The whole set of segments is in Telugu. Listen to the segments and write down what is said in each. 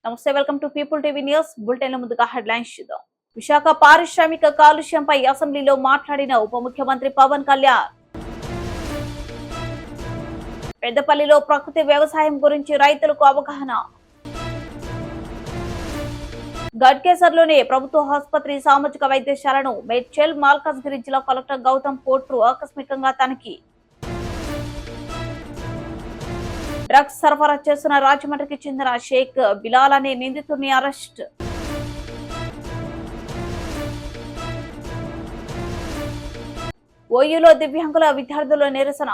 నమస్తే, welcome to people TV news bulletin. ముందుగా హెడ్లైన్స్ చూద్దాం. విశాఖ పారిశ్రామిక కాలుష్యంపై అసెంబ్లీలో మాట్లాడిన ఉప ముఖ్యమంత్రి పవన్ కళ్యాణ్. పెద్దపల్లిలో ప్రకృతి వ్యవసాయం గురించి రైతులకు అవగాహన. గడ్కేసర్లోని ప్రభుత్వ ఆసుపత్రి సామాజిక వైద్యశాలను మేడ్చల్ మల్కాజ్గిరి జిల్లా కలెక్టర్ గౌతమ్ పోట్రు ఆకస్మికంగా తనిఖీ. డ్రగ్స్ సరఫరా చేస్తున్న రాజమండ్రికి చెందిన షేక్ బిలాల్ అనే నిందితుడిని అరెస్ట్. ఓయూలో దివ్యాంగుల విద్యార్థుల నిరసన.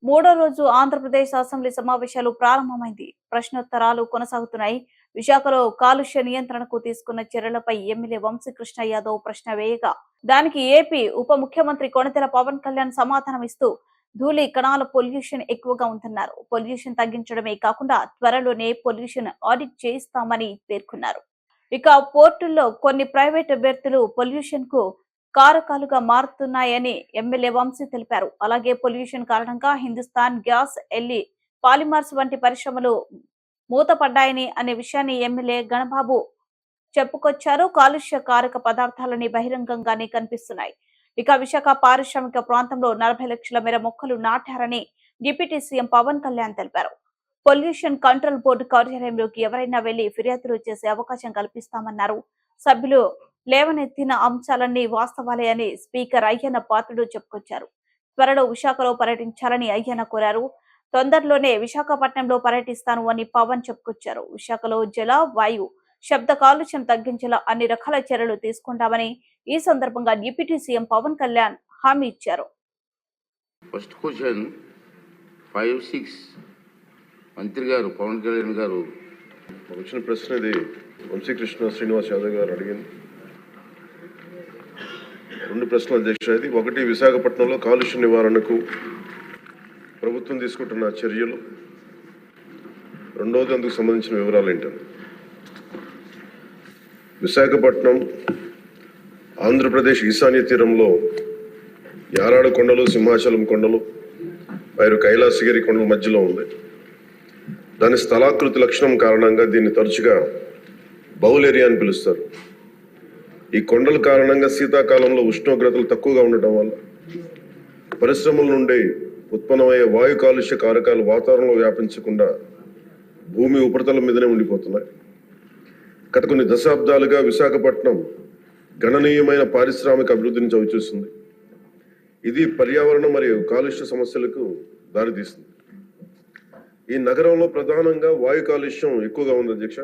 మూడో రోజు ఆంధ్రప్రదేశ్ అసెంబ్లీ సమావేశాలు ప్రారంభమైంది. ప్రశ్నోత్తరాలు కొనసాగుతున్నాయి. విశాఖలో కాలుష్య నియంత్రణకు తీసుకున్న చర్యలపై ఎమ్మెల్యే వంశీకృష్ణ యాదవ్ ప్రశ్న వేయగా దానికి ఏపీ ఉప ముఖ్యమంత్రి కొణిదెల పవన్ కళ్యాణ్ సమాధానం ఇస్తూ ధూళి కణాల పొల్యూషన్ ఎక్కువగా ఉందన్నారు. పొల్యూషన్ తగ్గించడమే కాకుండా త్వరలోనే పొల్యూషన్ ఆడిట్ చేయిస్తామని పేర్కొన్నారు. ఇక పోర్టుల్లో కొన్ని ప్రైవేట్ అభ్యర్థులు పొల్యూషన్ కు కారకాలుగా మారుతున్నాయని ఎమ్మెల్యే వంశీ తెలిపారు. అలాగే పొల్యూషన్ కారణంగా హిందుస్థాన్ గ్యాస్, ఎల్లి పాలిమర్స్ వంటి పరిశ్రమలు మూతపడ్డాయని అనే విషయాన్ని ఎమ్మెల్యే గణబాబు చెప్పుకొచ్చారు. కాలుష్య కారక పదార్థాలని బహిరంగంగానే కనిపిస్తున్నాయి. ఇక విశాఖ పారిశ్రామిక ప్రాంతంలో 40 లక్షల మేర మొక్కలు నాటారని డిప్యూటీ సీఎం పవన్ కళ్యాణ్ తెలిపారు. పొల్యూషన్ కంట్రోల్ బోర్డు కార్యాలయంలోకి ఎవరైనా వెళ్లి ఫిర్యాదులు చేసే అవకాశం కల్పిస్తామన్నారు. సభ్యులు లేవనెత్తిన అంశాలన్నీ వాస్తవాలే అని స్పీకర్ అయ్యన్న పాత్రుడు చెప్పుకొచ్చారు. త్వరలో విశాఖలో పర్యటించాలని అయ్యన్న కోరారు. తొందరలోనే విశాఖపట్నంలో పర్యటిస్తాను అని పవన్ చెప్పుకొచ్చారు. విశాఖలో జల, వాయు, శబ్ద కాలుష్యం తగ్గించేలా అన్ని రకాల చర్యలు తీసుకుంటామని ఈ సందర్భంగా డిప్యూటీ సీఎం పవన్ కళ్యాణ్ హామీ ఇచ్చారు. ఫస్ట్ క్వశ్చన్ 5-6 మంత్రి గారు పవన్ కళ్యాణ్ గారు వచ్చిన ప్రశ్న ఇది వంశీకృష్ణ శ్రీనివాస్ యాదవ్ గారు అడిగింది. 2 ప్రశ్నలు అధ్యక్ష. ఇది ఒకటి, విశాఖపట్నంలో కాలుష్య నివారణకు ప్రభుత్వం తీసుకుంటున్న చర్యలు. రెండవది, అందుకు సంబంధించిన వివరాలు ఏంటని. విశాఖపట్నం ఆంధ్రప్రదేశ్ ఈశాన్య తీరంలో యారాడ కొండలు, సింహాచలం కొండలు, పైరు కైలాసగిరి కొండల మధ్యలో ఉంది. దాని స్థలాకృతి లక్షణం కారణంగా దీన్ని తరచుగా బౌల్ ఏరియా అని పిలుస్తారు. ఈ కొండల కారణంగా శీతాకాలంలో ఉష్ణోగ్రతలు తక్కువగా ఉండటం వల్ల పరిశ్రమల నుండి ఉత్పన్నమయ్యే వాయు కాలుష్య కారకాలు వాతావరణంలో వ్యాపించకుండా భూమి ఉపరితలం మీదనే ఉండిపోతున్నాయి. గత కొన్ని దశాబ్దాలుగా విశాఖపట్నం గణనీయమైన పారిశ్రామిక అభివృద్ధిని చవిచూస్తుంది. ఇది పర్యావరణం మరియు కాలుష్య సమస్యలకు దారితీస్తుంది. ఈ నగరంలో ప్రధానంగా వాయు కాలుష్యం ఎక్కువగా ఉంది అధ్యక్ష.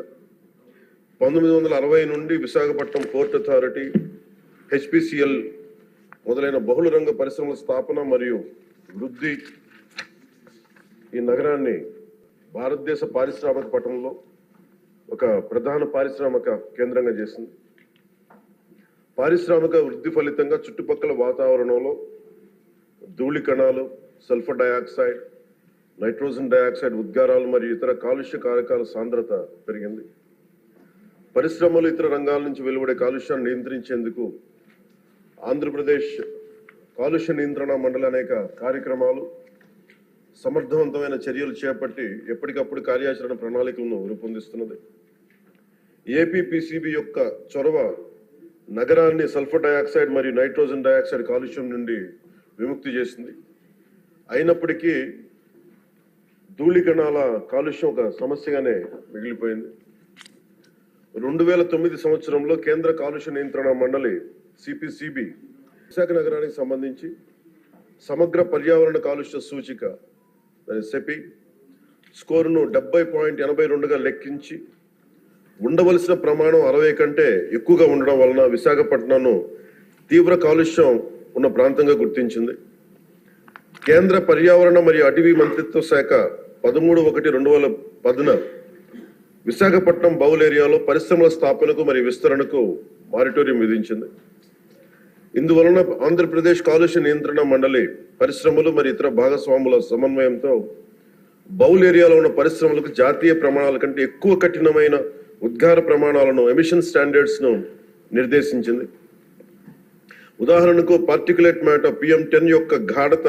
1960 నుండి విశాఖపట్నం పోర్ట్ అథారిటీ, HPCL మొదలైన బహుళ రంగ పరిశ్రమల స్థాపన మరియు వృద్ధి ఈ నగరాన్ని భారతదేశ పారిశ్రామిక పట్టణంలో ఒక ప్రధాన పారిశ్రామిక కేంద్రంగా చేసింది. పారిశ్రామిక వృద్ధి ఫలితంగా చుట్టుపక్కల వాతావరణంలో ధూళి కణాలు, సల్ఫర్ డయాక్సైడ్, నైట్రోజన్ డయాక్సైడ్ ఉద్గారాలు మరియు ఇతర కాలుష్య కారకాల సాంద్రత పెరిగింది. పరిశ్రమలు, ఇతర రంగాల నుంచి వెలువడే కాలుష్యాన్ని నియంత్రించేందుకు ఆంధ్రప్రదేశ్ కాలుష్య నియంత్రణ మండలి అనేక కార్యక్రమాలు, సమర్థవంతమైన చర్యలు చేపట్టి ఎప్పటికప్పుడు కార్యాచరణ ప్రణాళికలను రూపొందిస్తున్నది. ఏపీపీసీబీ యొక్క చొరవ నగరాన్ని సల్ఫర్ డయాక్సైడ్ మరియు నైట్రోజన్ డయాక్సైడ్ కాలుష్యం నుండి విముక్తి చేసింది. అయినప్పటికీ ధూళి కణాల కాలుష్యం ఒక సమస్యగానే మిగిలిపోయింది. 2009 సంవత్సరంలో కేంద్ర కాలుష్య నియంత్రణ మండలి CPCB విశాఖ నగరానికి సంబంధించి సమగ్ర పర్యావరణ కాలుష్య సూచిక సెపి స్కోరును 70.82గా లెక్కించి ఉండవలసిన ప్రమాణం 60 కంటే ఎక్కువగా ఉండడం వలన విశాఖపట్నంను తీవ్ర కాలుష్యం ఉన్న ప్రాంతంగా గుర్తించింది. కేంద్ర పర్యావరణ మరియు అటవీ మంత్రిత్వ శాఖ 13/1/2010 విశాఖపట్నం బౌల్ ఏరియాలో పరిశ్రమల స్థాపనకు మరియు విస్తరణకు మారిటోరియం విధించింది. ఇందువలన ఆంధ్రప్రదేశ్ కాలుష్య నియంత్రణ మండలి పరిశ్రమలు మరియు ఇతర భాగస్వాముల సమన్వయంతో బౌల్ ఏరియాలో ఉన్న పరిశ్రమలకు జాతీయ ప్రమాణాల కంటే ఎక్కువ కఠినమైన ఉద్గార ప్రమాణాలను, ఎమిషన్ స్టాండర్డ్స్ ను నిర్దేశించింది. ఉదాహరణకు పార్టికులేట్ మ్యాటర్ PM10 యొక్క గాఢత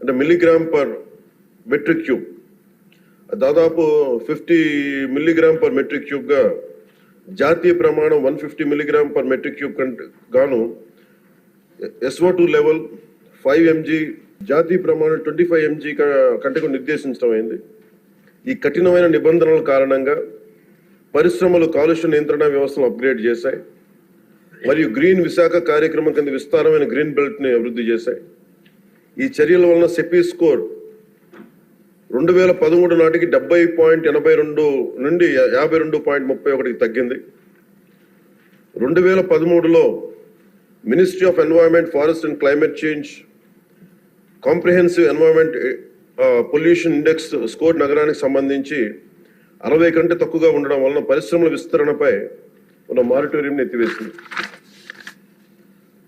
అంటే మిల్లీగ్రామ్ పర్ మెట్రిక్ క్యూబ్, దాదాపు 50 మిల్లీగ్రామ్ పర్ మెట్రిక్ క్యూబ్గా జాతీయ ప్రమాణం 150 మిల్లీగ్రామ్ పర్ మెట్రిక్ క్యూబ్ కంటే గాను SO2 లెవెల్ 5 mg, జాతీయ ప్రమాణం 25 mg కంటే నిర్దేశించడం అయింది. ఈ కఠినమైన నిబంధనల కారణంగా పరిశ్రమలు కాలుష్య నియంత్రణ వ్యవస్థను అప్గ్రేడ్ చేశాయి మరియు గ్రీన్ విశాఖ కార్యక్రమం కింద విస్తారమైన గ్రీన్ బెల్ట్ ని అభివృద్ధి చేశాయి. ఈ చర్యల వలన సెపీ స్కోర్ 2013 నాటికి 70.82 నుండి 52.31 తగ్గింది. 2013లో ministry of environment, forest and climate change comprehensive environment pollution index score నగరానికి సంబంధించి 60 కంటే తక్కువగా ఉండడం వలన పరిశ్రమల విస్తరణపై ఉన్న మారిటోరియం ఎత్తివేసింది.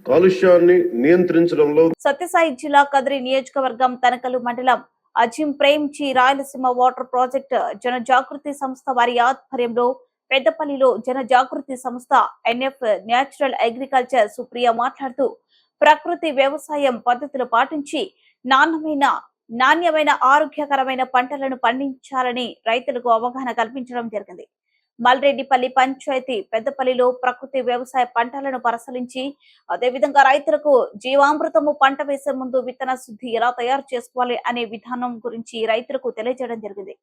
కాలుష్యాన్ని నియంత్రించడంలో సత్యసాయి జిల్లా కదిరి నియోజకవర్గం తనకలు మండలం అజిం ప్రేమ్జీ రాయలసీమ వాటర్ ప్రాజెక్ట్ జన జాగృతి సంస్థ వారి ఆధ్వర్యంలో పెద్దపల్లిలో జన జాగృతి సంస్థ NF న్యాచురల్ అగ్రికల్చర్ సుప్రియ మాట్లాడుతూ ప్రకృతి వ్యవసాయం పద్ధతులు పాటించి నాణ్యమైన ఆరోగ్యకరమైన పంటలను పండించాలని రైతులకు అవగాహన కల్పించడం జరిగింది. మల్రెడ్డిపల్లి పంచాయతీ పెద్దపల్లిలో ప్రకృతి వ్యవసాయ పంటలను పరిశీలించి అదేవిధంగా రైతులకు జీవామృతము పంట వేసే ముందు విత్తన శుద్ధి ఎలా తయారు చేసుకోవాలి అనే విధానం గురించి రైతులకు తెలియజేయడం జరిగింది.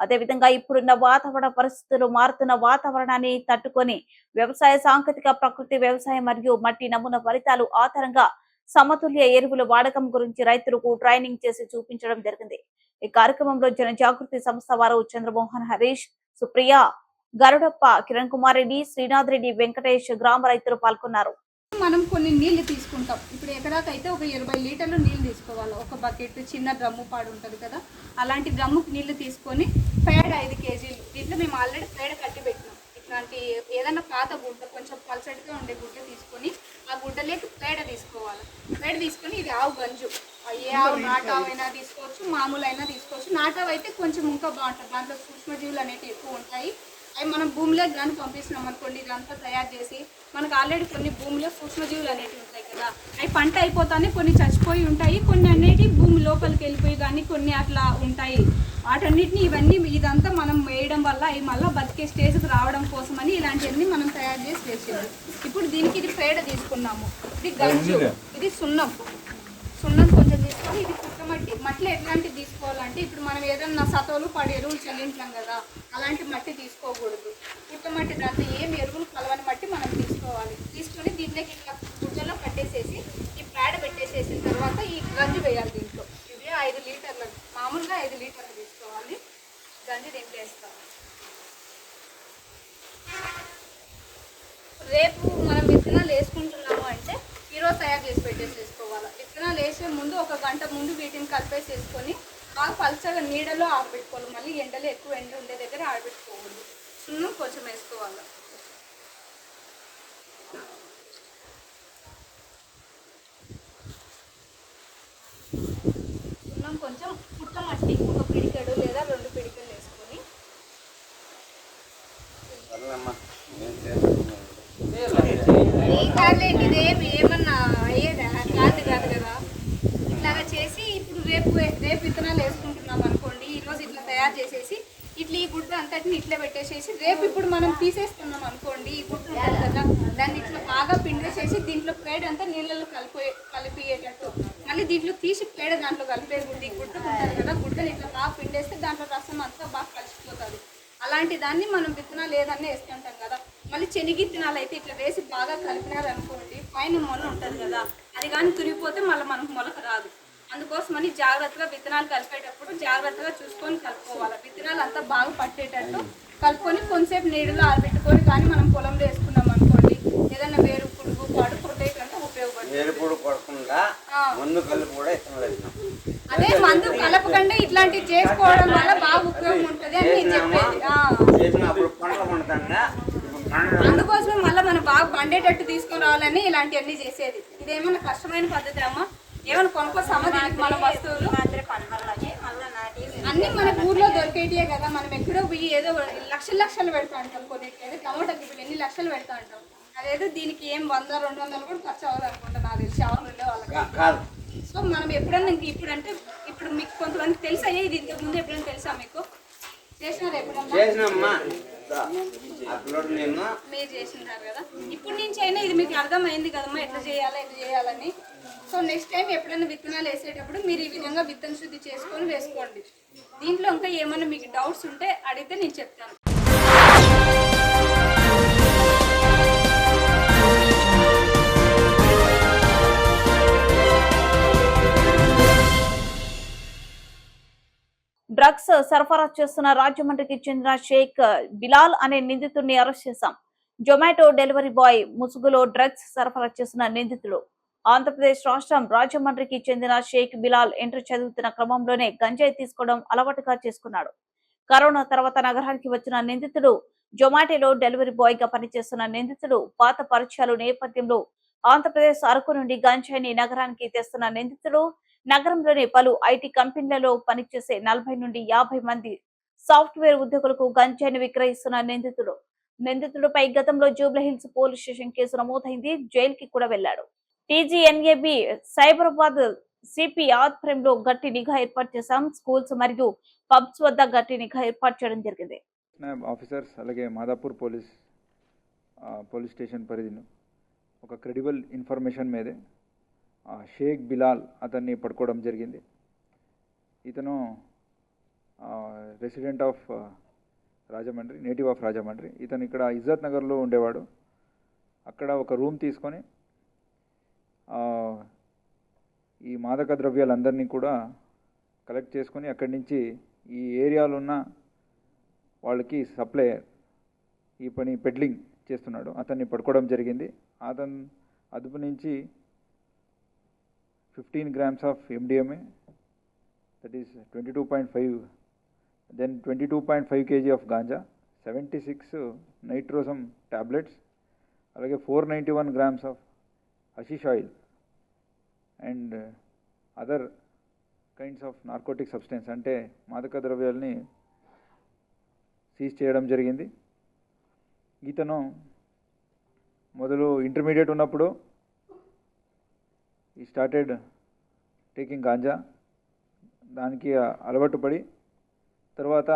అదేవిధంగా ఇప్పుడున్న వాతావరణ పరిస్థితులు మారుతున్న వాతావరణాన్ని తట్టుకొని వ్యవసాయ సాంకేతిక ప్రకృతి వ్యవసాయం మరియు మట్టి నమూనా ఫలితాలు ఆధారంగా సమతుల్య ఎరువుల వాడకం గురించి రైతులకు ట్రైనింగ్ చేసి చూపించడం జరిగింది. ఈ కార్యక్రమంలో జన జాగృతి సంస్థ వారు చంద్రమోహన్, హరీష్, సుప్రియ, గరుడప్ప, కిరణ్ కుమార్ రెడ్డి, శ్రీనాథ్ రెడ్డి, వెంకటేష్ గ్రామ రైతులు పాల్గొన్నారు. మనం కొన్ని నీళ్లు తీసుకుంటాం. ఇప్పుడు ఎకరాకైతే ఒక 20 లీటర్లు నీళ్ళు తీసుకోవాలి. ఒక బకెట్ చిన్న డ్రమ్ము పాడు ఉంటుంది కదా, అలాంటి డ్రమ్ముకి నీళ్లు తీసుకొని పేడ 5 కేజీలు. దీంట్లో మేము ఆల్రెడీ పేడ కట్టి పెట్టినాం. ఇట్లాంటి ఏదైనా పాత గుడ్డ, కొంచెం పల్చడిగా ఉండే గుడ్డ తీసుకొని ఆ గుడ్డలోకి పేడ తీసుకోవాలి. పేడ తీసుకొని ఇది ఆవు గంజు, ఏ ఆవు నాటావు అయినా తీసుకోవచ్చు, మామూలు అయినా తీసుకోవచ్చు. నాటావు అయితే కొంచెం ఇంకా బాగుంటుంది, దాంట్లో సూక్ష్మజీవులు అనేవి ఎక్కువ ఉంటాయి. అవి మనం భూమిలోకి కానీ పంపిస్తున్నాం అనుకోండి, ఇదంతా తయారు చేసి మనకు ఆల్రెడీ కొన్ని భూమిలో సూక్ష్మజీవులు అనేవి ఉంటాయి కదా, అవి పంట అయిపోతానే కొన్ని చచ్చిపోయి ఉంటాయి, కొన్ని అనేవి భూమి లోపలికి వెళ్ళిపోయి కానీ కొన్ని అట్లా ఉంటాయి. వాటన్నిటిని ఇదంతా మనం వేయడం వల్ల అవి మళ్ళీ బతికే స్టేజ్కి రావడం కోసమని ఇలాంటివన్నీ మనం తయారు చేసి వేసేది. ఇప్పుడు దీనికి ఇది పేడ తీసుకున్నాము, ఇది గంజు, ఇది సున్నం కొంచెం తీసుకొని, ఇది మట్టిలో ఎట్లాంటివి తీసుకోవాలంటే ఇప్పుడు మనం ఏదన్నా సతోలు పడి ఎరువులు చల్లించాం కదా, అలాంటి మట్టి తీసుకోకూడదు. పుట్టమట్టి, దాంట్లో ఏం ఎరువులు కలవని మట్టి మనం తీసుకోవాలి. తీసుకొని దీంట్లోకి ఇట్లా గుడ్డలో కట్టేసేసి ఈ పేడ పెట్టేసేసిన తర్వాత ఈ గంజు వేయాలి. దీంట్లో ఇది 5 లీటర్లు, మామూలుగా 5 లీటర్లు తీసుకోవాలి. గంజు దీంట్లో వేస్తాం. రేపు మనం విత్తనాలు వేసుకుంటున్నాము అంటే ఈరోజు తయారు చేసి పెట్టేసేసుకోవాలి. విత్తనాలు వేసే ముందు 1 గంట ముందు వీటిని కలిపేసేసుకొని బాగా పల్చగా నీడలో ఆరబెట్టుకోవాలి. మళ్ళీ ఎండలో ఎక్కువ ఎండ ఉండే దగ్గర ఆరబెట్టుకోకూడదు. సున్నం కొంచెం వేసుకోవాలి. సున్నం కొంచెం, పుట్టమట్టి 1 పిడికెడు లేదా 2 పిడికెలు వేసుకొని ఏమన్నా అయ్యేదా అట్లాంటి కాదు కదా. ఇట్లాగా చేసి ఇప్పుడు రేపు విత్తనాలు వేసుకుంటున్నాం అనుకోండి, ఈరోజు ఇట్లా తయారు చేసేసి ఇట్లా ఈ గుడ్డ అంతటిని ఇట్లా పెట్టేసేసి రేపు ఇప్పుడు మనం తీసేస్తున్నాం అనుకోండి, ఈ గుడ్డ ఉంటుంది కదా, దాన్ని ఇట్లా బాగా పిండేసేసి దీంట్లో పేడ అంతా నీళ్ళలో కలిపేటట్టు మళ్ళీ దీంట్లో తీసి పేడ దాంట్లో కలిపేది. ఈ గుడ్డ ఉంటుంది కదా, గుడ్డని ఇట్లా బాగా పిండేస్తే దాంట్లో రసం అంతా బాగా కలిసిపోతుంది. అలాంటి దాన్ని మనం విత్తనాలు ఏదన్నా వేస్తుంటాం కదా, మళ్ళీ శనగిత్తనాలు అయితే ఇట్లా వేసి బాగా కలిపినారనుకోండి, పైన మొల ఉంటుంది కదా, అది కానీ తురిగిపోతే మళ్ళీ మనకు మొలక రాదు. అందుకోసమని జాగ్రత్తగా విత్తనాలు కలిపేటప్పుడు జాగ్రత్తగా చూసుకొని కలుపుకోవాలి. విత్తనాలు అంతా బాగా పట్టేటట్టు కలుపుకొని కొంచెంసేపు నీళ్ళలో ఆరబెట్టుకొని కానీ మనం పొలంలో వేసుకున్నాం అనుకోండి, ఏదైనా వేరు పురుగు పాడు కొట్టేటంటే ఉపయోగపడుతుంది. అదే మందు కలపకుండా ఇట్లాంటివి చేసుకోవడం వల్ల బాగా ఉపయోగం ఉంటుంది అని నేను చెప్పేది. అందుకోసమే మళ్ళీ మనం బాగా పండేటట్టు తీసుకొని రావాలని ఇలాంటివన్నీ చేసేది. ఇదేమన్నా కష్టమైన పద్ధతి అమ్మా? ఏమైనా కొనుక్కొస్తామా దీనికి మన వస్తువులు? అన్ని మన ఊర్లో దొరికేటియే కదా, మనం ఎక్కడో పోయి ఏదో లక్షలు పెడతా ఉంటాం. కొన్ని టమోటాకి ఇప్పుడు ఎన్ని లక్షలు పెడతా ఉంటాం, అదేదో దీనికి ఏం 100-200 కూడా ఖర్చు అవ్వదు అనుకుంటా నాకు తెలిసి, షాపుల్లో వాళ్ళకి. సో మనం ఎప్పుడన్నా ఇప్పుడంటే ఇప్పుడు మీకు కొంతమందికి తెలుసా ఇది ఇంతకు ముందు ఎప్పుడైనా తెలుసా మీకు చేసినారు ఎప్పుడన్నా చేసినమ్మా అప్లోడ్ నేను మీరు చేసినారు కదా ఇప్పుడు నుంచి అయినా ఇది మీకు అర్థమైంది కదమ్మా ఎట్లా చేయాలని సో నెక్స్ట్ టైం ఎప్పుడైనా విత్తనాలు వేసేటప్పుడు మీరు ఈ విధంగా విత్తన శుద్ధి చేసుకొని వేసుకోండి దీంట్లో ఇంకా ఏమైనా మీకు డౌట్స్ ఉంటే అడిగితే నేను చెప్తాను డ్రగ్స్ సరఫరా చేస్తున్న రాజమండ్రికి చెందిన షేక్ బిలాల్ అనే నిందితుడిని అరెస్ట్ చేశాం. జొమాటో డెలివరీ బాయ్ ముసుగులో డ్రగ్స్ సరఫరా చేస్తున్న నిందితుడు. ఆంధ్రప్రదేశ్ రాష్ట్రం రాజమండ్రికి చెందిన షేక్ బిలాల్ ఇంటర్ చదువుతున్న క్రమంలోనే గంజాయి తీసుకోవడం అలవాటుగా చేసుకున్నాడు. కరోనా తర్వాత నగరానికి వచ్చిన నిందితుడు జొమాటోలో డెలివరీ బాయ్ గా పనిచేస్తున్న నిందితుడు పాత పరిచయాలు నేపథ్యంలో ఆంధ్రప్రదేశ్ అరకు నుండి గంజాయిని నగరానికి తెస్తున్న నిందితుడు నగరంలోని పలు ఐటీ కంపెనీలలో పనిచేసే 40 నుండి 50 మంది సాఫ్ట్వేర్ ఉద్యోగులకు గంజాయిని విక్రయిస్తున్న నిందితుడిపై గతంలో జూబ్లీహిల్స్ పోలీస్ స్టేషన్ కేసు నమోదైంది. జైలుకి కూడా వెళ్లాడు. టీజీఎన్ఏబి సైబరాబాద్ సిపి ఆధ్వర్యంలో గట్టి నిఘా ఏర్పాటు చేశాం. స్కూల్స్ మరియు పబ్స్ వద్ద గట్టి నిఘా ఏర్పాటు చేయడం జరిగింది. ఆఫీసర్స్ అలాగే మాదాపూర్ పోలీస్ స్టేషన్ పరిధిలో ఒక క్రెడిబుల్ ఇన్ఫర్మేషన్ మీదే షేక్ బిలాల్ అతన్ని పట్టుకోవడం జరిగింది. ఇతను resident of Rajahmundry, native of Rajahmundry. ఇతను ఇక్కడ ఇజ్జత్ నగర్లో ఉండేవాడు. అక్కడ ఒక రూమ్ తీసుకొని ఈ మాదక ద్రవ్యాలందరినీ కూడా కలెక్ట్ చేసుకొని అక్కడి నుంచి ఈ ఏరియాలో ఉన్న వాళ్ళకి సప్లయర్ ఈ పని పెడ్లింగ్ చేస్తున్నాడు. అతన్ని పట్టుకోవడం జరిగింది. అతను అదుపు నుంచి 15 grams of MDMA, that is 22.5, then 22.5 kg of ganja, 76 nitrosum tablets, అలాగే 491 grams of hashish oil and other kinds of narcotic substance అంటే మాదక ద్రవ్యాలని సీజ్ చేయడం జరిగింది. ఇతను మొదలు ఇంటర్మీడియట్ ఉన్నప్పుడు ఈ స్టార్టెడ్ టేకింగ్ గాంజా, దానికి అలవాటు పడి తర్వాత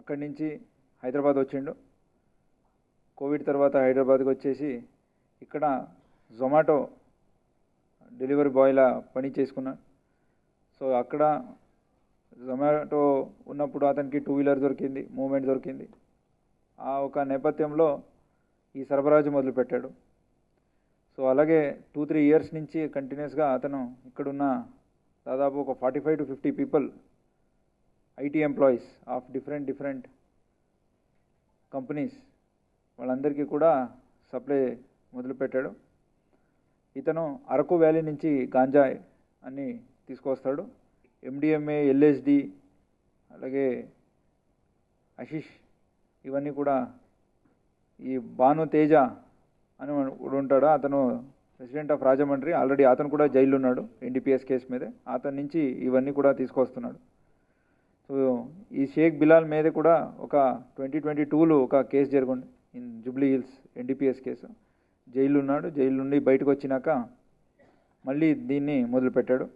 అక్కడి నుంచి హైదరాబాద్ వచ్చిండు. కోవిడ్ తర్వాత హైదరాబాద్కి వచ్చేసి ఇక్కడ జొమాటో డెలివరీ బాయ్లా పని చేసుకున్నాడు. సో అక్కడ జొమాటో ఉన్నప్పుడు అతనికి 2 వీలర్ దొరికింది, మూవ్మెంట్ దొరికింది. ఆ ఒక నేపథ్యంలో ఈ సరఫరాజు మొదలుపెట్టాడు. సో అలాగే 2-3 years నుంచి కంటిన్యూస్గా అతను ఇక్కడున్న దాదాపు ఒక 45 to 50 people IT employees of different companies వాళ్ళందరికీ కూడా సప్లై మొదలుపెట్టాడు. ఇతను అరకు వ్యాలీ నుంచి గాంజా అన్ని తీసుకొస్తాడు. MDMA, LSD అలాగే హషిష్ ఇవన్నీ కూడా ఈ భాను తేజ అని ఉంటాడు. అతను రెసిడెంట్ ఆఫ్ రాజమండ్రి. ఆల్రెడీ అతను కూడా జైల్లో ఉన్నాడు NDPS కేసు మీద. అతని నుంచి ఇవన్నీ కూడా తీసుకొస్తున్నాడు. సో ఈ షేక్ బిలాల్ మీద కూడా ఒక 2022లో ఒక కేసు జరిగింది in Jubilee hills NDPS case. జైల్లో ఉన్నాడు. జైలు నుండి బయటకు వచ్చినాక మళ్ళీ దీన్ని మొదలుపెట్టాడు.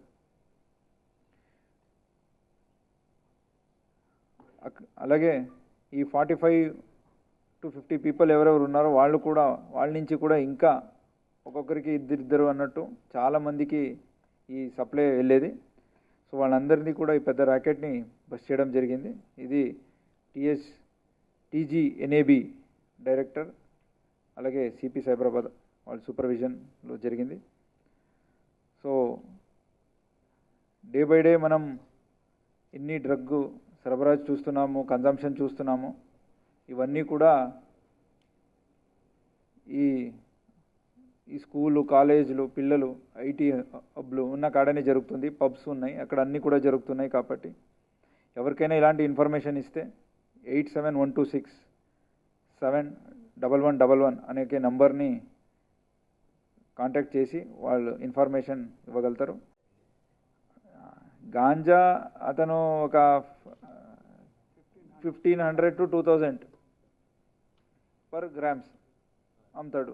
అలాగే ఈ 45 to 50 people ఎవరెవరు ఉన్నారో వాళ్ళ నుంచి కూడా ఇంకా ఒక్కొక్కరికి ఇద్దరు అన్నట్టు చాలామందికి ఈ సప్లై వెళ్ళేది. సో వాళ్ళందరినీ కూడా ఈ పెద్ద ర్యాకెట్ని బస్ చేయడం జరిగింది. ఇది TGNAB డైరెక్టర్ అలాగే సిపి సైబరాబాద్ వాళ్ళ సూపర్విజన్లో జరిగింది. సో డే బై డే మనం ఎన్ని డ్రగ్ సరఫరాజు చూస్తున్నాము, కన్జంప్షన్ చూస్తున్నాము. ఇవన్నీ కూడా ఈ స్కూలు, కాలేజీలు, పిల్లలు ఐటీ హబ్లు ఉన్న కాడనే జరుగుతుంది. పబ్స్ ఉన్నాయి, అక్కడ అన్నీ కూడా జరుగుతున్నాయి. కాబట్టి ఎవరికైనా ఇలాంటి ఇన్ఫర్మేషన్ ఇస్తే 8712671111 అనే నంబర్ని కాంటాక్ట్ చేసి వాళ్ళు ఇన్ఫర్మేషన్ ఇవ్వగలుగుతారు. గాంజా అతను ఒక 1500 to 2000 per grams అమ్ముతాడు.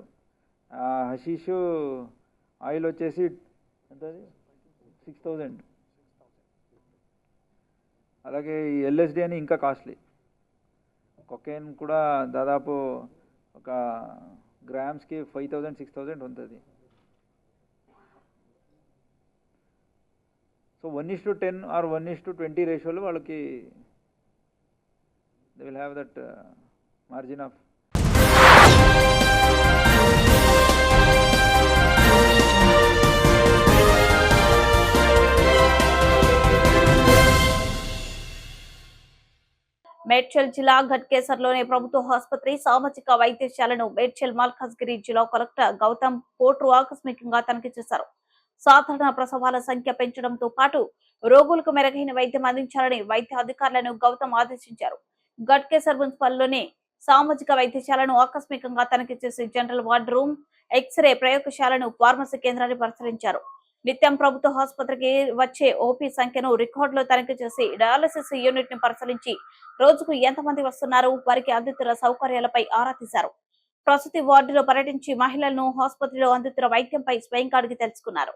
హషీష్ ఆయిల్ వచ్చేసి ఎంత 6000 అలాగే ఈ ఎల్ఎస్డి అని ఇంకా కాస్ట్లీ. కొకైన్ కూడా దాదాపు ఒక గ్రామ్స్కి 5,000-6,000 ఉంటుంది. సో 1:10 ఆర్ 1:20 రేషియోలో వాళ్ళకి they will have that margin of. Medchal జిల్లా ఘట్కేసర్లోని ప్రభుత్వ ఆసుపత్రి సామాజిక వైద్యశాలను మేడ్చల్ మల్కాజ్గిరి జిల్లా కలెక్టర్ గౌతమ్ కోట్రు ఆకస్మికంగా తనిఖీ చేశారు. సాధారణ ప్రసవాల సంఖ్య పెంచడంతో పాటు రోగులకు మెరుగైన వైద్యం అందించాలని వైద్య అధికారులను గౌతమ్ ఆదేశించారు. ఘట్కేసర్ మున్సిపల్లోని సామాజిక వైద్యశాలను ఆకస్మికంగా తనిఖీ చేసి జనరల్ వార్డ్ రూమ్, ఎక్స్రే ప్రయోగశాలను, ఫార్మసీ కేంద్రాన్ని పరిశీలించారు. నిత్యం ప్రభుత్వ ఆసుపత్రికి వచ్చే ఓపీ సంఖ్యను రికార్డులో తనిఖీ చేసి డయాలసిస్ యూనిట్ ని పరిశీలించి రోజుకు ఎంతమంది వస్తున్నారు, వారికి అందుతున్న సౌకర్యాలపై ఆరా తీశారు. ప్రసూతి వార్డులో పర్యటించి మహిళలను ఆసుపత్రిలో అందుతున్న వైద్యంపై స్వయంగా అడిగి తెలుసుకున్నారు.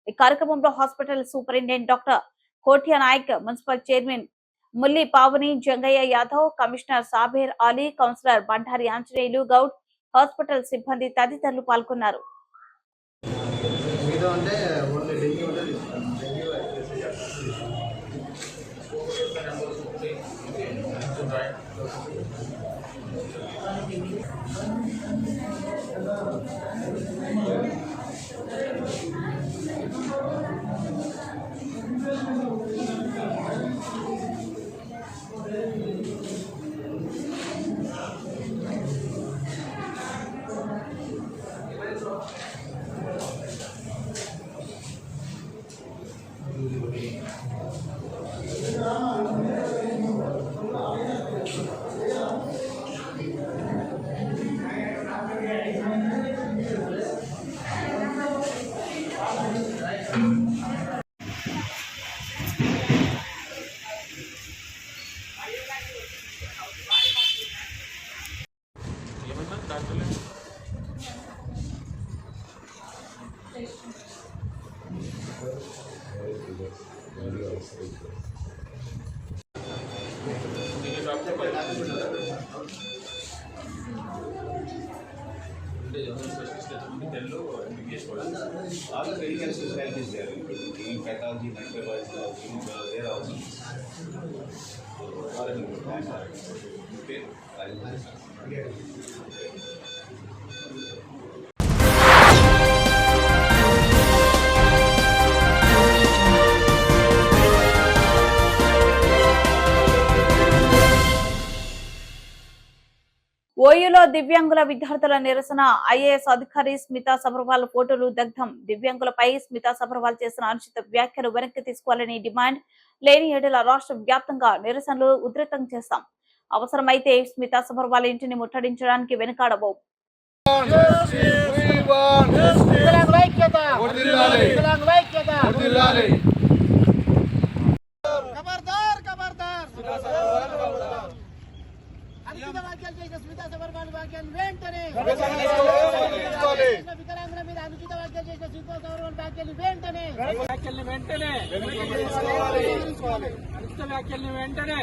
ఈ కార్యక్రమంలో hospital superintendent doctor Kotya Naik, municipal chairman Mulli Pavani, Jangaiah Yadav, commissioner Saber Ali, councillor Bandari Anjaneyulu Goud, hospital సిబ్బంది తదితరులు పాల్గొన్నారు. All the medical specialties there, even pathology, microbiology, there also. ఓయూలో దివ్యాంగుల విద్యార్థుల నిరసన, ఐఏఎస్ అధికారి స్మితా సబర్వాల్ ఫోటోలు దగ్ధం. దివ్యాంగులపై స్మితా సబర్వాల్ చేసిన అనుచిత వ్యాఖ్యలు వెనక్కి తీసుకోవాలని డిమాండ్. లేని ఏడల రాష్ట్ర వ్యాప్తంగా నిరసనలు ఉధృతం చేస్తాం. అవసరమైతే స్మితా సబర్వాల్ ఇంటిని ముట్టడించడానికి వెనుకాడబోం. అనుచిత వ్యాఖ్యలు చేసిన స్మితా సబర్వాల్ వ్యాఖ్యలు వెంటనే వికలాంగుల మీద అనుచిత వ్యాఖ్యలు చేసిన స్మితా సబర్వాల్ వ్యాఖ్యలు వెంటనే అనుచిత వ్యాఖ్యల్ని వెంటనే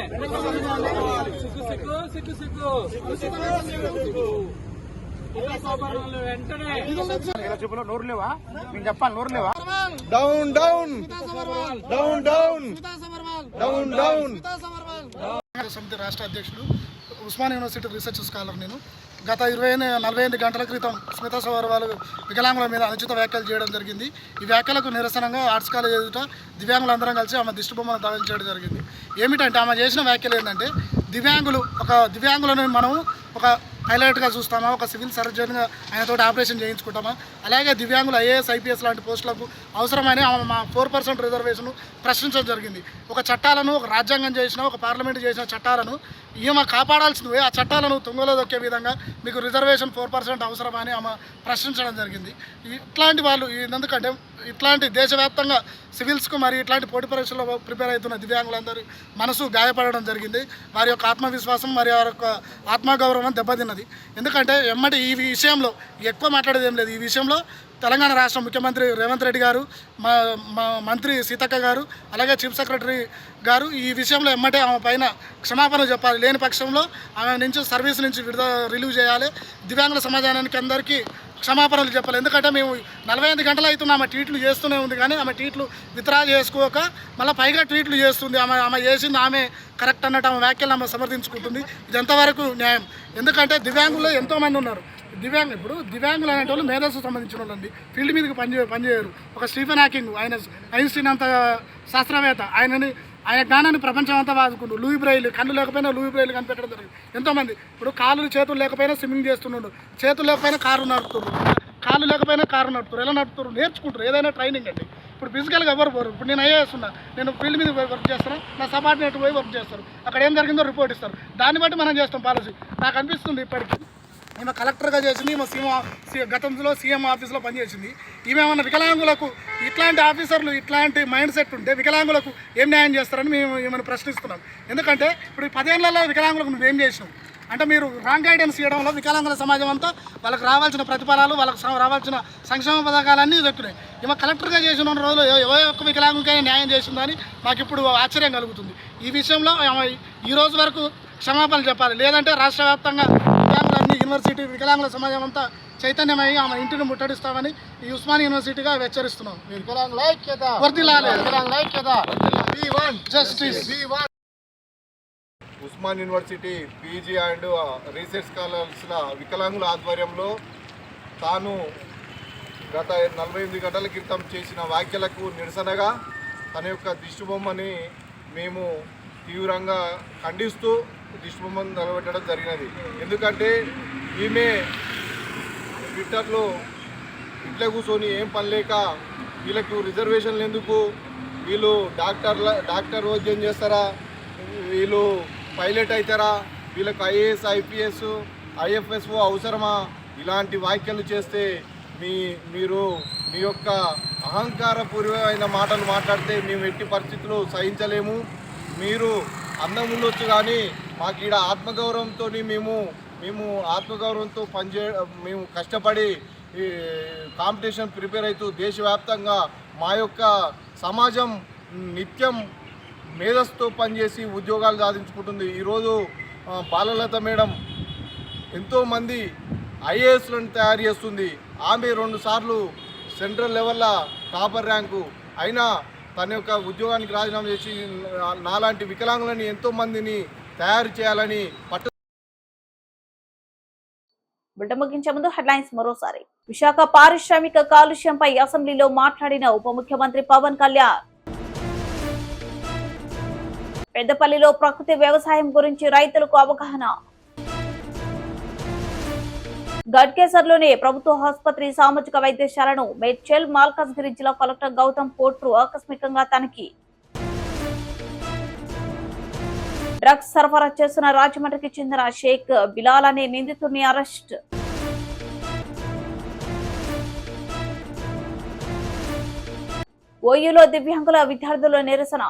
చెప్పులో నోరు లేవా? నేను చెప్పాలి, నోరు లేవా? Down down down down down down. సమితి రాష్ట్ర అధ్యక్షుడు, ఉస్మానియా యూనివర్సిటీ రీసెర్చ్ స్కాలర్. నేను గత 48 గంటల క్రితం స్మితా సబర్వాల్ వికలాంగుల మీద అనుచిత వ్యాఖ్యలు చేయడం జరిగింది. ఈ వ్యాఖ్యలకు నిరసనగా ఆర్ట్స్ కాలేజ్ ఎదుట దివ్యాంగులందరం కలిసి ఆమె దిష్టిబొమ్మను దానం చేయడం జరిగింది. ఏమిటంటే ఆమె చేసిన వ్యాఖ్యలు ఏంటంటే, దివ్యాంగులను మనం ఒక హైలైట్గా చూస్తామా, ఒక సివిల్ సర్జన్గా ఆయనతో ఆపరేషన్ చేయించుకుంటామా, అలాగే దివ్యాంగులు ఐఏఎస్ ఐపీఎస్ లాంటి పోస్టులకు అవసరమైన మా 4% రిజర్వేషన్ ప్రశ్నించడం జరిగింది. ఒక చట్టాలను, ఒక రాజ్యాంగం చేసిన, ఒక పార్లమెంట్ చేసిన చట్టాలను ఈమె కాపాడాల్సింది, ఆ చట్టాలను తుంగలో దొక్కే విధంగా మీకు రిజర్వేషన్ 4% అవసరమని ఆమె ప్రశ్నించడం జరిగింది. ఇట్లాంటి వాళ్ళు ఎందుకంటే ఇట్లాంటి దేశవ్యాప్తంగా సివిల్స్కు మరి ఇట్లాంటి పోటీ పరీక్షల్లో ప్రిపేర్ అవుతున్న దివ్యాంగులందరూ మనసు గాయపడడం జరిగింది. వారి యొక్క ఆత్మవిశ్వాసం మరి వారి యొక్క ఆత్మగౌరవం దెబ్బతిన్నది. ఎందుకంటే ఈ విషయంలో ఎక్కువ మాట్లాడేది ఏం లేదు. ఈ విషయంలో తెలంగాణ రాష్ట్ర ముఖ్యమంత్రి రేవంత్ రెడ్డి గారు, మా మంత్రి సీతక్క గారు, అలాగే చీఫ్ సెక్రటరీ గారు ఈ విషయంలో ఎమ్మటే ఆమె పైన క్షమాపణ చెప్పాలి. లేని పక్షంలో ఆమె నుంచి సర్వీస్ నుంచి రిలీవ్ చేయాలి. దివ్యాంగుల సమాజానికి అందరికీ క్షమాపణలు చెప్పాలి. ఎందుకంటే మేము 45 గంటలు అవుతున్న ఆమె ట్వీట్లు చేస్తూనే ఉంది, కానీ ఆమె ట్వీట్లు విత్డ్రా చేసుకోక మళ్ళీ పైగా ట్వీట్లు చేస్తుంది. ఆమె చేసింది ఆమె కరెక్ట్ అన్నట్టు ఆమె వ్యాఖ్యలు ఆమె సమర్థించుకుంటుంది. ఇది ఎంతవరకు న్యాయం? ఎందుకంటే దివ్యాంగుల్లో ఎంతోమంది ఉన్నారు. ఇప్పుడు దివ్యాంగులు అనేట వాళ్ళు మేధస్సు సంబంధించిన వాళ్ళు అండి, ఫీల్డ్ మీదకి పనిచేయరు. ఒక స్టీఫెన్ హాకింగ్, ఆయన ఐన్స్టీన్ అంత శాస్త్రవేత్త, ఆయన జ్ఞానాన్ని ప్రపంచం అంతా వాదుకుంటూ, లూయి బ్రెయిల్, కళ్ళు లేకపోయినా లూయి బ్రెయిల్ కనిపెట్టడం జరిగింది. ఎంతోమంది ఇప్పుడు కాళ్ళు చేతులు లేకపోయినా స్విమ్మింగ్ చేస్తున్నాడు, చేతులు లేకపోయినా కారు నడుపుతున్నారు, కాళ్ళు లేకపోయినా కారు నడుపుతారు. ఎలా నడుపుతారు? నేర్చుకుంటారు. ఏదైనా ట్రైనింగ్ అండి. ఇప్పుడు ఫిజికల్గా ఎవరు పోరు. ఇప్పుడు నేను ఐఏఎస్ ఉన్నా, నేను ఫీల్డ్ మీద వర్క్ చేస్తాను, నా సబార్డినేట్ పోయి వర్క్ చేస్తారు, అక్కడ ఏం జరిగిందో రిపోర్ట్ ఇస్తారు, దాన్ని బట్టి మనం చేస్తాం పాలసీ. నాకు అనిపిస్తుంది ఇప్పటికీ ఈమె కలెక్టర్గా చేసింది, ఈమె గతంలో సీఎం ఆఫీస్లో పనిచేసింది. ఈమెమన్నా వికలాంగులకు ఇట్లాంటి ఆఫీసర్లు ఇట్లాంటి మైండ్ సెట్ ఉంటే వికలాంగులకు ఏం న్యాయం చేస్తారని మేము ఏమైనా ప్రశ్నిస్తున్నాం. ఎందుకంటే ఇప్పుడు 10 ఏళ్లలో వికలాంగులకు నువ్వేం చేసినావు అంటే మీరు రాంగ్ గైడెన్స్ ఇవ్వడంలో వికలాంగుల సమాజం అంతా వాళ్ళకి రావాల్సిన ప్రతిఫలాలు, వాళ్ళకి రావాల్సిన సంక్షేమ పథకాలన్నీ దక్కున్నాయి. ఈమె కలెక్టర్గా చేసిన రోజులు ఏ ఒక్క వికలాంగులకైనా న్యాయం చేసిందని మాకు ఇప్పుడు ఆశ్చర్యం కలుగుతుంది. ఈ విషయంలో ఈ రోజు వరకు క్షమాపణలు చెప్పాలి. లేదంటే రాష్ట్ర వ్యాప్తంగా వికలాంగులన్నీ యూనివర్సిటీ వికలాంగుల సమాజం అంతా చైతన్యమై ఆమె ఇంటిని ముట్టడిస్తామని ఈ ఉస్మాన్ యూనివర్సిటీగా హెచ్చరిస్తున్నాం. Osman university PG and research స్కాలర్స్ల వికలాంగుల ఆధ్వర్యంలో తాను గత 48 గంటల క్రితం చేసిన వ్యాఖ్యలకు నిరసనగా తన యొక్క దిష్టిబొమ్మని మేము తీవ్రంగా ఖండిస్తూ దిష్టిబొమ్మను నిలబెట్టడం జరిగినది. ఎందుకంటే ఈమె ట్విట్టర్లో ఇంట్లో కూర్చొని ఏం పని లేక వీళ్ళకు రిజర్వేషన్లు ఎందుకు, వీళ్ళు డాక్టర్ వైద్యం చేస్తారా, వీళ్ళు పైలట్ అవుతారా, వీళ్ళకు ఐఏఎస్ ఐపీఎస్ ఐఎఫ్ఎస్ఓ అవసరమా, ఇలాంటి వ్యాఖ్యలు చేస్తే మీరు మీ యొక్క అహంకారపూర్వమైన మాటలు మాట్లాడితే మేము ఎట్టి పరిస్థితుల్లో సహించలేము. మీరు అందం ఉండొచ్చు కానీ మాకు ఈడ ఆత్మగౌరవంతో మేము ఆత్మగౌరవంతో మేము కష్టపడి ఈ కాంపిటీషన్ ప్రిపేర్ అవుతూ దేశవ్యాప్తంగా మా యొక్క సమాజం నిత్యం మేధస్సుతో పనిచేసి ఉద్యోగాలు సాధించుకుంటుంది. ఈరోజు బాలలత మేడం ఎంతోమంది ఐఏఎస్లను తయారు చేస్తుంది. ఆమె 2 సార్లు సెంట్రల్ లెవెల్లో టాపర్ ర్యాంకు అయినా తన యొక్క ఉద్యోగానికి రాజీనామా చేసి నాలాంటి వికలాంగులని ఎంతోమందిని తయారు చేయాలని ముగించే ముందు హెడ్లైన్స్ మరోసారి. విశాఖ పారిశ్రామిక కాలుష్యంపై అసెంబ్లీలో మాట్లాడిన ఉప ముఖ్యమంత్రి పవన్ కళ్యాణ్. పెద్దపల్లిలో ప్రకృతి వ్యవసాయం గురించి రైతులకు అవగాహన. గడ్కేసర్లోని ప్రభుత్వ ఆసుపత్రి సామాజిక వైద్యశాలను మేడ్చల్ మల్కాజ్గిరి జిల్లా కలెక్టర్ గౌతమ్ పోట్రు ఆకస్మికంగా తనిఖీ. డ్రగ్స్ సరఫరా చేస్తున్న రాజమండ్రికి చెందిన షేక్ బిలాల్ అనే నిందితుడిని అరెస్ట్. ఓయూలో దివ్యాంగుల విద్యార్థుల నిరసన.